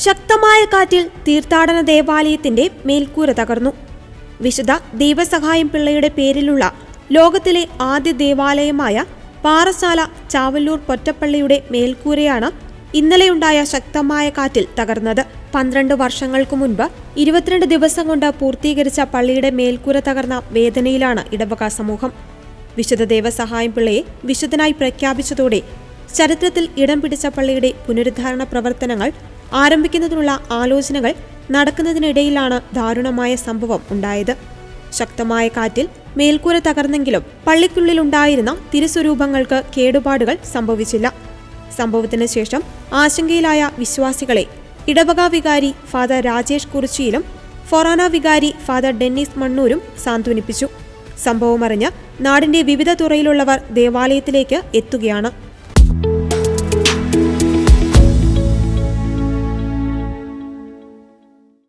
ശക്തമായ കാറ്റിൽ തീർത്ഥാടന ദേവാലയത്തിന്റെ മേൽക്കൂര തകർന്നു. വിശുദ്ധ ദൈവസഹായം പിള്ളയുടെ പേരിലുള്ള ലോകത്തിലെ ആദ്യ ദേവാലയമായ പാറശാല ചാവല്ലൂർ പൊറ്റപ്പള്ളിയുടെ മേൽക്കൂരയാണ് ഇന്നലെയുണ്ടായ ശക്തമായ കാറ്റിൽ തകർന്നത്. 12 വർഷങ്ങൾക്കു മുൻപ് 22 ദിവസം കൊണ്ട് പൂർത്തീകരിച്ച പള്ളിയുടെ മേൽക്കൂര തകർന്ന വേദനയിലാണ് ഇടവക സമൂഹം. വിശുദ്ധ ദൈവസഹായം പിള്ളയെ വിശുദ്ധനായി പ്രഖ്യാപിച്ചതോടെ ചരിത്രത്തിൽ ഇടം പിടിച്ച പള്ളിയുടെ പുനരുദ്ധാരണ പ്രവർത്തനങ്ങൾ ആരംഭിക്കുന്നതിനുള്ള ആലോചനകൾ നടക്കുന്നതിനിടയിലാണ് ദാരുണമായ സംഭവം ഉണ്ടായത്. ശക്തമായ കാറ്റിൽ മേൽക്കൂര തകർന്നെങ്കിലും പള്ളിക്കുള്ളിലുണ്ടായിരുന്ന തിരുസ്വരൂപങ്ങൾക്ക് കേടുപാടുകൾ സംഭവിച്ചില്ല. സംഭവത്തിന് ശേഷം ആശങ്കയിലായ വിശ്വാസികളെ ഇടവക വികാരി ഫാദർ രാജേഷ് കുറിച്ചിയിലും ഫൊറാന വികാരി ഫാദർ ഡെന്നിസ് മണ്ണൂരും സാന്ത്വനിപ്പിച്ചു. സംഭവമറിഞ്ഞ് നാടിന്റെ വിവിധ തുറയിലുള്ളവർ ദേവാലയത്തിലേക്ക് എത്തുകയാണ്.